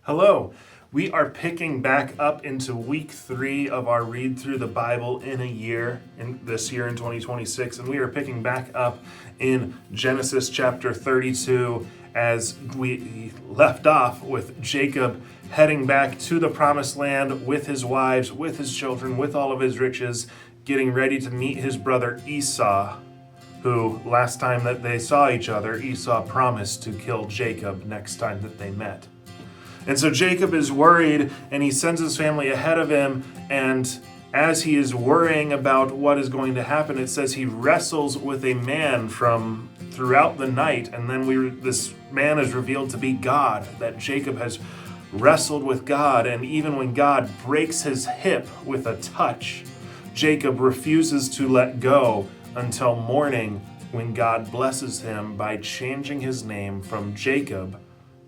Hello. We are picking back up into week 3 of our read through the Bible in a year, in this year in 2026, and we are picking back up in Genesis chapter 32 as we left off with Jacob heading back to the promised land with his wives, with his children, with all of his riches, getting ready to meet his brother Esau, who last time that they saw each other, Esau promised to kill Jacob next time that they met. And so Jacob is worried, and he sends his family ahead of him, and as he is worrying about what is going to happen, it says he wrestles with a man from throughout the night, and then this man is revealed to be God, that Jacob has wrestled with God, and even when God breaks his hip with a touch, Jacob refuses to let go until morning, when God blesses him by changing his name from Jacob,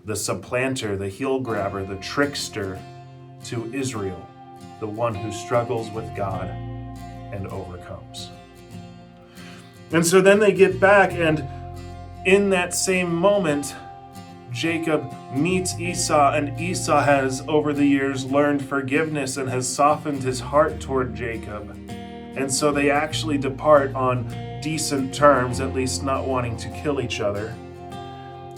the supplanter, the heel grabber, the trickster, to Israel, the one who struggles with God and overcomes. And so then they get back, and in that same moment, Jacob meets Esau, and Esau has over the years learned forgiveness and has softened his heart toward Jacob. And so they actually depart on decent terms, at least not wanting to kill each other.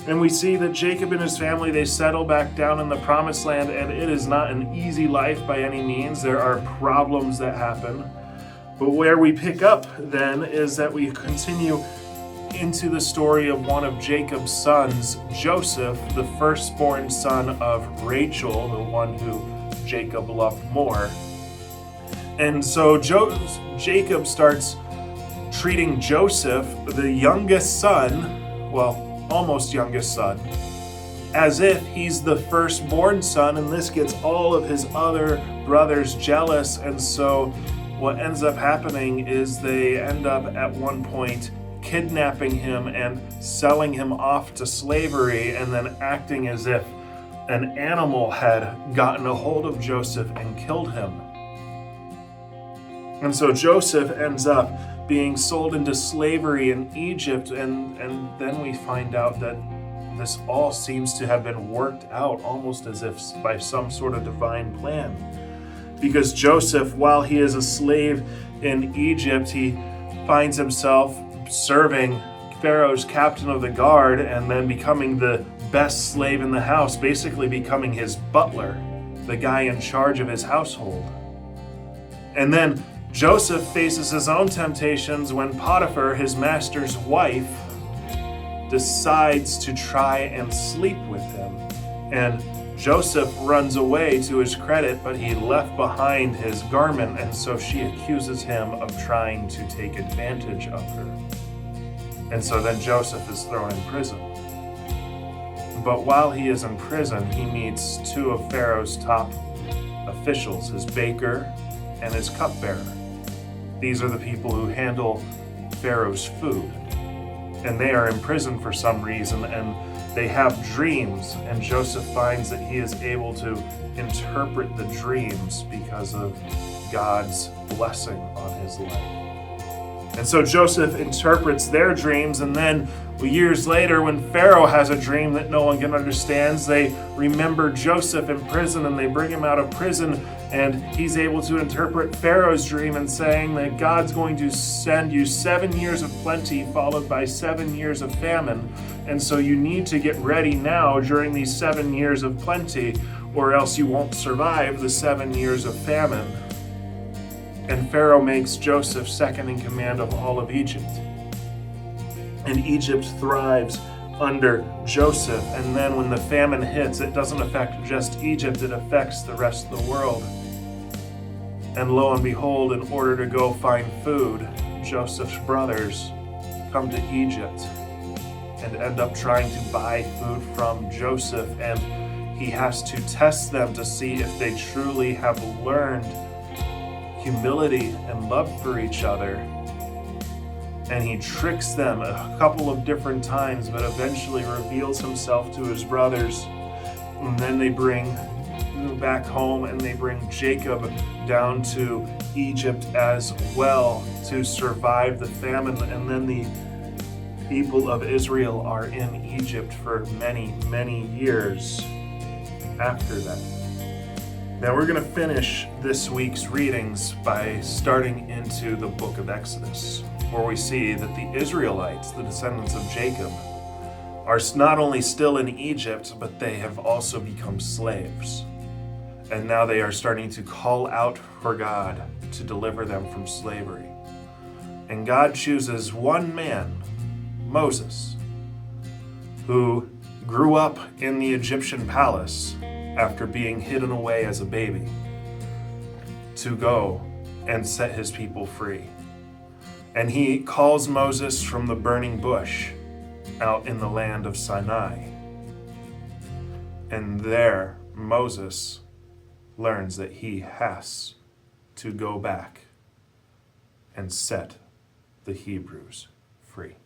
And we see that Jacob and his family, they settle back down in the promised land, and it is not an easy life by any means. There are problems that happen. But where we pick up then is that we continue into the story of one of Jacob's sons, Joseph, the firstborn son of Rachel, the one who Jacob loved more. And so Jacob starts treating Joseph, the youngest son, almost youngest son, as if he's the firstborn son, and this gets all of his other brothers jealous. And so what ends up happening is they end up at one point kidnapping him and selling him off to slavery, and then acting as if an animal had gotten a hold of Joseph and killed him. And so Joseph ends up being sold into slavery in Egypt, and then we find out that this all seems to have been worked out almost as if by some sort of divine plan. Because Joseph, while he is a slave in Egypt, he finds himself serving Pharaoh's captain of the guard and then becoming the best slave in the house, basically becoming his butler, the guy in charge of his household. And then Joseph faces his own temptations when Potiphar, his master's wife, decides to try and sleep with him. And Joseph runs away to his credit, but he left behind his garment, and so she accuses him of trying to take advantage of her. And so then Joseph is thrown in prison. But while he is in prison, he meets two of Pharaoh's top officials, his baker and his cupbearer. These are the people who handle Pharaoh's food. And they are in prison for some reason, and they have dreams, and Joseph finds that he is able to interpret the dreams because of God's blessing on his life. And so Joseph interprets their dreams, and then years later, when Pharaoh has a dream that no one can understand, they remember Joseph in prison, and they bring him out of prison, and he's able to interpret Pharaoh's dream and saying that God's going to send you 7 years of plenty followed by 7 years of famine. And so you need to get ready now during these 7 years of plenty, or else you won't survive the 7 years of famine. And Pharaoh makes Joseph second in command of all of Egypt. And Egypt thrives under Joseph. And then when the famine hits, it doesn't affect just Egypt, it affects the rest of the world. And lo and behold, in order to go find food, Joseph's brothers come to Egypt and end up trying to buy food from Joseph. And he has to test them to see if they truly have learned humility and love for each other. And he tricks them a couple of different times, but eventually reveals himself to his brothers. And then they bring back home, and they bring Jacob down to Egypt as well to survive the famine. And then the people of Israel are in Egypt for many, many years. after that. Now we're going to finish this week's readings by starting into the book of Exodus, where we see that the Israelites, the descendants of Jacob, are not only still in Egypt, but they have also become slaves. And now they are starting to call out for God to deliver them from slavery. And God chooses one man, Moses, who grew up in the Egyptian palace after being hidden away as a baby, to go and set his people free. And he calls Moses from the burning bush out in the land of Sinai. And there, Moses learns that he has to go back and set the Hebrews free.